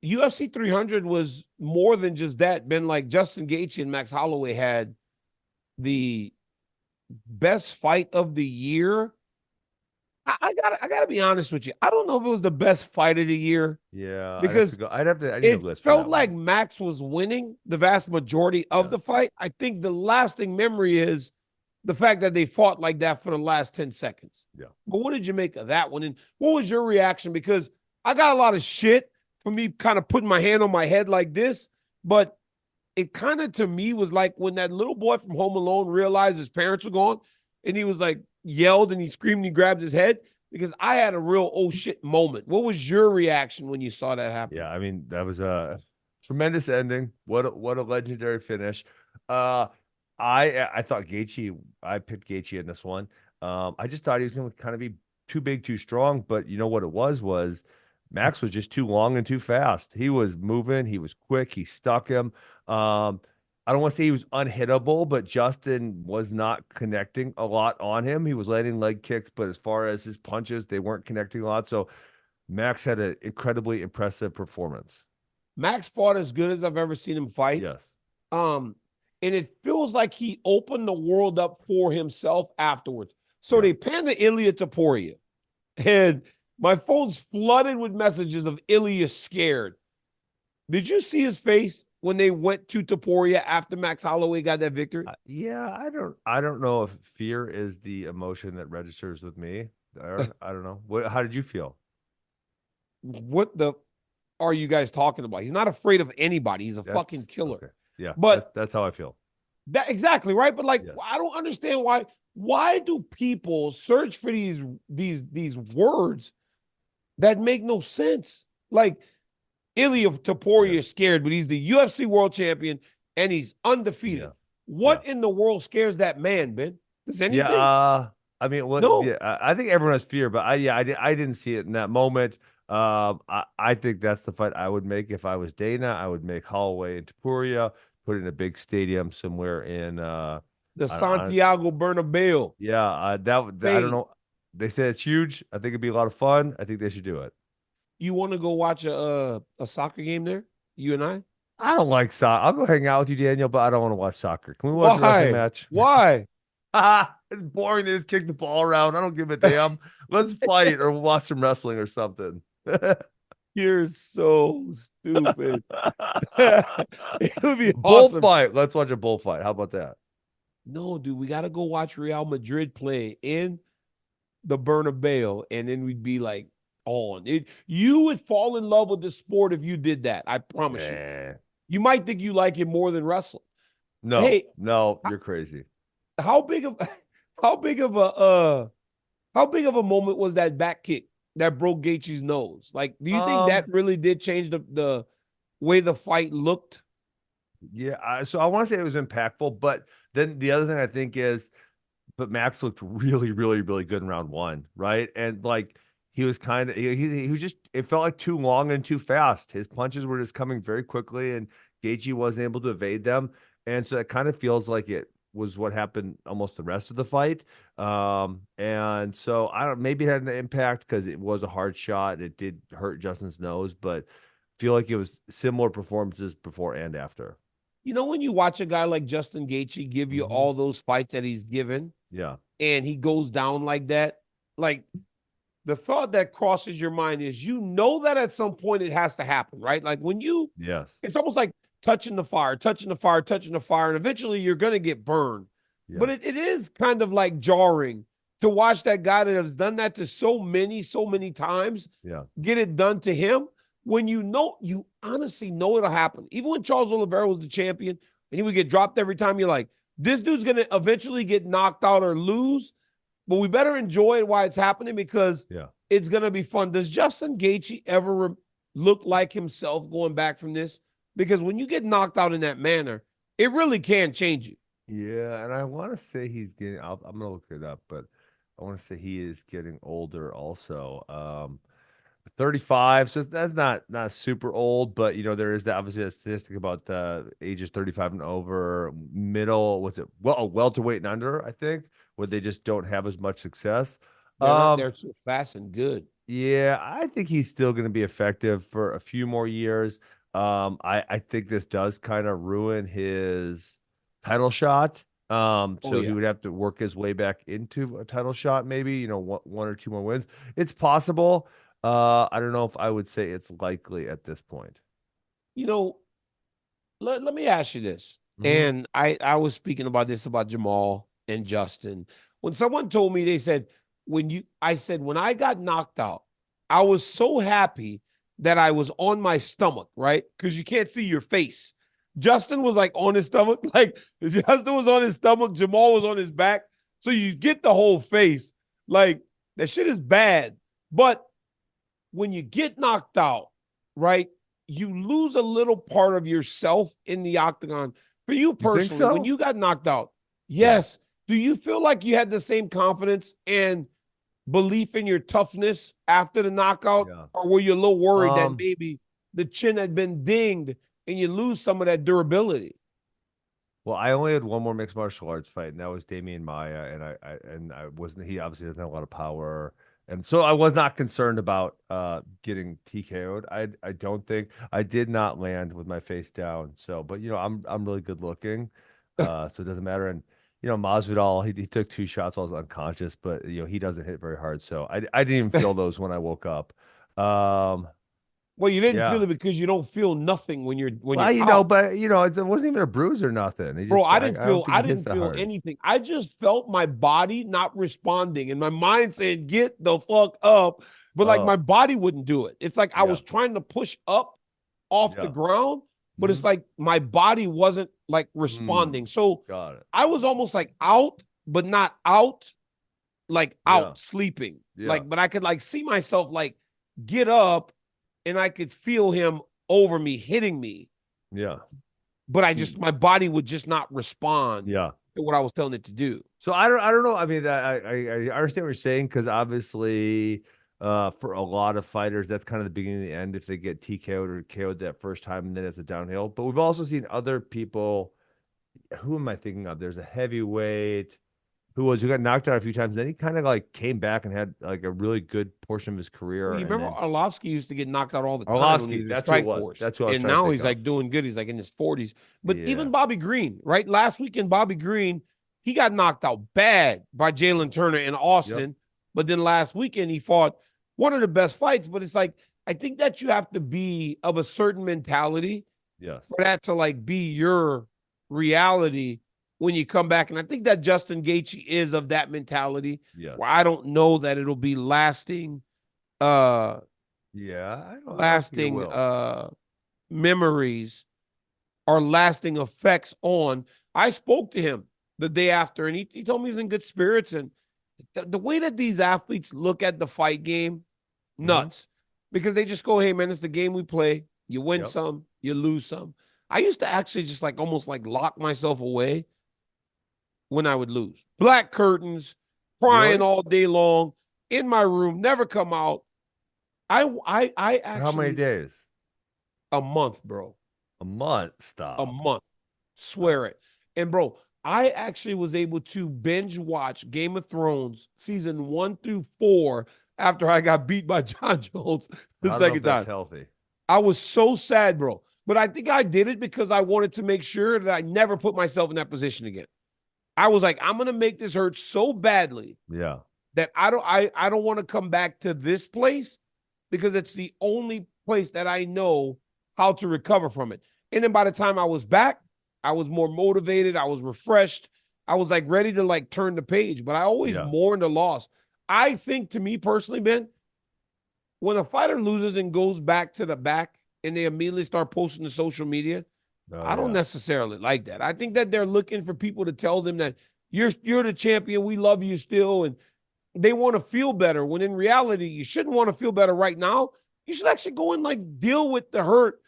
UFC 300 was more than just that. Been like Justin Gaethje and Max Holloway had the best fight of the year. I gotta be honest with you. I don't know if it was the best fight of the year Yeah, I'd have to because go. I need a it list for felt that like one. Max was winning the vast majority of Yes. the fight. I think the lasting memory is the fact that they fought like that for the last 10 seconds. Yeah. But what did you make of that one? And what was your reaction? Because I got a lot of shit for me kind of putting my hand on my head like this, but it kind of to me was like when that little boy from Home Alone realized his parents were gone and he was like yelled and he screamed and he grabbed his head because I had a real oh shit moment. What was your reaction when you saw that happen? Yeah, I mean, that was a tremendous ending. What a legendary finish. I thought Gaethje, I picked Gaethje in this one. I just thought he was going to kind of be too big, too strong, but you know what it was Max was just too long and too fast. He was moving, he was quick, he stuck him. I don't want to say he was unhittable, but Justin was not connecting a lot on him. He was landing leg kicks, but as far as his punches, they weren't connecting a lot. So Max had an incredibly impressive performance. Max fought as good as I've ever seen him fight. Yes. Um, and it feels like he opened the world up for himself afterwards. So Yeah. they panned to Ilia Topuria, and my phone's flooded with messages of Ilia scared. Did you see his face when they went to Topuria after Max Holloway got that victory? Yeah, I don't know if fear is the emotion that registers with me. Or I don't know. How did you feel? What the are you guys talking about? He's not afraid of anybody. He's a fucking That's killer. okay. Yeah, But that's how I feel. that exactly right. But like, Yes. I don't understand why. Why do people search for these words that make no sense? Like Ilia Topuria Yeah. is scared, but he's the UFC world champion and he's undefeated. Yeah. Yeah. What in the world scares that man, Ben? Does Yeah, anything? I mean, what? No. Yeah, I think everyone has fear, but I didn't see it in that moment. I think that's the fight I would make if I was Dana. I would make Holloway and Topuria, put it in a big stadium somewhere in The I Santiago Bernabeu. yeah, I don't Spain. know. They said it's huge. I think it'd be a lot of fun. I think they should do it. You want to go watch a soccer game there? You and I? I don't like soccer. I'll go hang out with you, Daniel, but I don't want to watch soccer. Can we watch a wrestling Why? match? Why? It's boring to just kick the ball around. I don't give a damn. Let's fight or watch some wrestling or something. You're so stupid. It would be awesome. Bullfight. Let's watch a bullfight. How about that? No, dude, we got to go watch Real Madrid play in the Bernabeu, and then we'd be like on it. You would fall in love with the sport if you did that. I promise you. Eh. You might think you like it more than wrestling. No, Hey, no, you're crazy. how big of how big of a how big of a moment was that back kick that broke Gaethje's nose? Like, do you think that Um, really did change the way the fight looked? yeah, so I want to say it was impactful, but then the other thing I think is, but Max looked really, really, really good in round one, right? And like he was kind of he was just it felt like too long and too fast. His punches were just coming very quickly, and Gaethje wasn't able to evade them, and so it kind of feels like it was what happened almost the rest of the fight. And so I don't maybe it had an impact because it was a hard shot. It did hurt Justin's nose, but feel like it was similar performances before and after. You know, when you watch a guy like Justin Gaethje give you Hmm. all those fights that he's given, Yeah. and he goes down like that, like the thought that crosses your mind is you know that at some point it has to happen, right? Like when you, Yes. it's almost like touching the fire, touching the fire, touching the fire, and eventually you're going to get burned. Yeah. But it is kind of like jarring to watch that guy that has done that to so many times Yeah. get it done to him when you know, you honestly know it'll happen. Even when Charles Oliveira was the champion and he would get dropped every time, you're like, this dude's going to eventually get knocked out or lose, but we better enjoy it while it's happening because Yeah. it's going to be fun. Does Justin Gaethje ever look like himself going back from this? Because when you get knocked out in that manner, it really can change you. Yeah, and I want to say he's getting. I'm gonna look it up, but I want to say he is getting older also. 35, so that's not super old, but you know there is that obviously a statistic about ages 35 and over, middle. What's it? Well, welterweight and under, I think, where they just don't have as much success. They're not Um, there so fast and good. Yeah, I think he's still going to be effective for a few more years. I think this does kind of ruin his title shot. Oh So he yeah. would have to work his way back into a title shot, maybe, one or two more wins. It's possible. I don't know if I would say it's likely at this point. You know, let me ask you this. Hmm. And I was speaking about this about Jamal and Justin. When someone told me, they said, I said, when I got knocked out, I was so happy that I was on my stomach, right? Because you can't see your face. Justin was like on his stomach, like Justin was on his stomach, Jamal was on his back. So you get the whole face. Like that shit is bad. But when you get knocked out, right, you lose a little part of yourself in the octagon. For you You think personally, when so? you got knocked out, Yeah. yes, do you feel like you had the same confidence and belief in your toughness after the knockout? Yeah. Or were you a little worried that Um, maybe the chin had been dinged and you lose some of that durability? well, I only had one more mixed martial arts fight, and that was Damian Maya, and I wasn't. He obviously doesn't have a lot of power, and so I was not concerned about getting TKO'd. I don't think I did not land with my face down. So, but I'm really good looking, so it doesn't matter. And Masvidal, he took two shots while I was unconscious, but he doesn't hit very hard, so I didn't even feel those when I woke up. Um, Well, you didn't feel yeah. it because you don't feel nothing when Well, you're out. but it wasn't even a bruise or nothing. He Bro, just I don't think I he hits didn't that feel hard. anything. I just felt my body not responding and my mind saying, get the fuck up. But like my Oh, body wouldn't do it. It's like I yeah. was trying to push up off the Yeah. ground, but it's Hmm. like my body wasn't like Mm, responding. So got it. I was almost like out, but not out, like Yeah. out sleeping. Yeah. Like, but I could like see myself like get up and I could feel him over me, hitting me, Yeah. but Mm, my body would just not respond yeah. to what I was telling it to do. So I don't know. I mean, that I understand what you're saying, because obviously, for a lot of fighters, that's kind of the beginning and the end if they get TKO'd or KO'd that first time, and then it's a downhill. But we've also seen other people. Who am I thinking of? There's a heavyweight who got knocked out a few times. Then he kind of like came back and had like a really good portion of his Well, career. you And remember then Arlovsky used to get knocked out all the time when he Arlovsky, was a that's who it strike was. force. That's who I was And trying to now think he's of. like doing good. He's like in his 40s. But Yeah. even Bobby Green, right? Last weekend, Bobby Green, he got knocked out bad by Jalen Turner in Yep. Austin. But then last weekend, he fought one of the best fights. But it's like, I think that you have to be of a certain mentality Yes. for that to like be your reality when you come back. And I think that Justin Gaethje is of that mentality Yes. where I don't know that it'll be lasting uh Yeah. I don't think it lasting will. memories or lasting effects on. I spoke to him the day after and he told me he's in good spirits and the way that these athletes look at the fight game, Hmm. nuts. Because they just go, hey man, it's the game we play. You win Yep. some, you lose some. I used to actually just like almost like lock myself away when I would lose. Black curtains, crying Really? all day long in my room, never come out. I For how many actually days? a month, bro. A month. A Stop. month. Swear it. And bro, I actually was able to binge watch Game of Thrones season 1 through 4 after I got beat by John Jones the I don't know if second that's time. healthy. I was so sad, bro. But I think I did it because I wanted to make sure that I never put myself in that position again. I was like, I'm gonna make this hurt so badly Yeah. that I don't want to come back to this place because it's the only place that I know how to recover from it. And then by the time I was back, I was more motivated, I was refreshed, I was like ready to like turn the page, but I always Yeah. mourn the loss. I think to me personally, Ben, when a fighter loses and goes back to the back and they immediately start posting to social media, Oh I don't yeah. necessarily like that. I think that they're looking for people to tell them that you're the champion, we love you still, and they want to feel better. When in reality, you shouldn't want to feel better right now. You should actually go and like deal with the hurt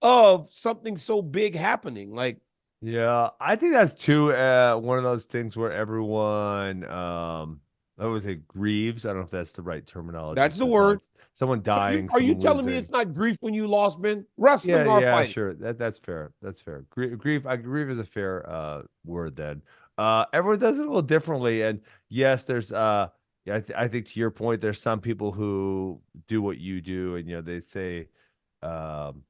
of something so big happening. Like Yeah. I think that's too one of those things where everyone I would say grieves. I don't know if that's the right terminology that's the for word. someone So you dying, are you someone telling me losing. it's not grief when you lost, Ben? Yeah, Wrestling or yeah, fighting? sure. That's fair. That's fair. Grief is a fair word then. Everyone does it a little differently. And yes, there's Yeah, I think to your point, there's some people who do what you do, and they say, um,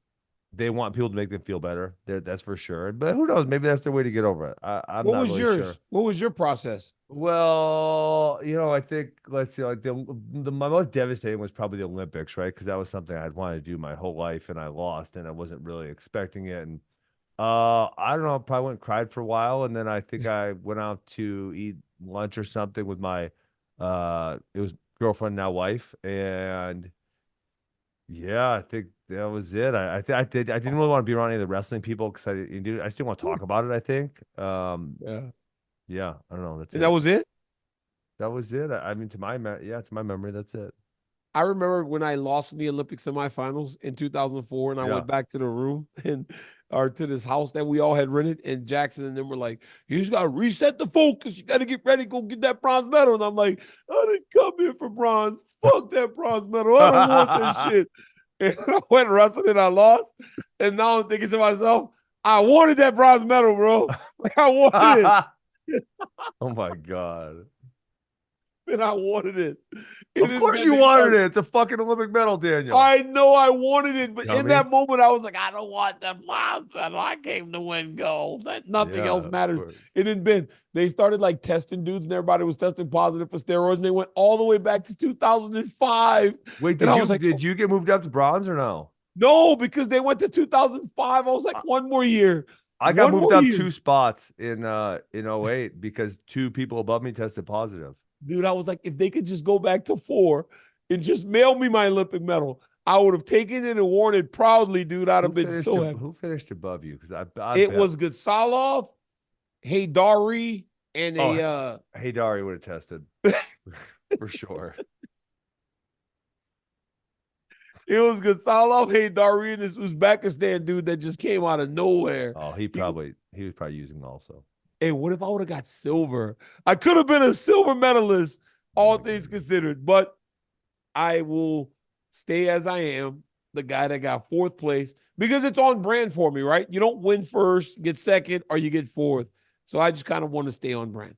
they want people to make them feel better. That's for sure. But who knows? Maybe that's their way to get over it. I'm What not was really sure. yours? What was your process? Well, I think let's see, like my most devastating was probably the Olympics, right? Because that was something I'd wanted to do my whole life, and I lost, and I wasn't really expecting it. And I don't know, probably went and cried for a while, and then I think I went out to eat lunch or something with my it was girlfriend, now wife, and yeah, I think that was it. I didn't really want to be around any of the wrestling people because I still want to talk about it, I think. Yeah. Yeah, I don't know. That's And that it. was it? That was it. I mean, to my memory, that's it. I remember when I lost in the Olympic semifinals in 2004, and I Yeah. went back to the room and or to this house that we all had rented, and Jackson and them were like, "You just gotta reset the focus. You gotta get ready, go get that bronze medal." And I'm like, "I didn't come here for bronze. Fuck that bronze medal. I don't want this shit." And I went wrestling and I lost. And now I'm thinking to myself, I wanted that bronze medal, bro. Like I wanted it. Oh my God. And I wanted it. And Of then course man, you they wanted started. it. It's a fucking Olympic medal, Daniel. I know I wanted it, but in Dummy. that moment, I was like, I don't want that bronze medal. I came to win gold. That nothing Yeah, else of matters. course. And then Ben, they started like testing dudes, and everybody was testing positive for steroids, and they went all the way back to 2005. Wait, And did I you was like, did you get moved up to bronze or no? no, because they went to 2005. I was like, I, one more year, I got one moved more up year. 2 spots in 08 because two people above me tested positive. Dude, I was like, if they could just go back to 4 and just mail me my Olympic medal, I would have taken it and worn it proudly, dude. I'd have been so happy. Who finished above you? Because I It bet. was Gutsalov, Haydari, and Oh, a hey, Dari would have tested for sure. it was Gutsalov, Haydari, and this Uzbekistan dude that just came out of nowhere. Oh, he was probably using also. Hey, what if I would have got silver? I could have been a silver medalist, Oh all my things goodness. considered, but I will stay as I am, the guy that got 4th place, because it's on brand for me, right? You don't win first, get second, or you get 4th. So I just kind of want to stay on brand.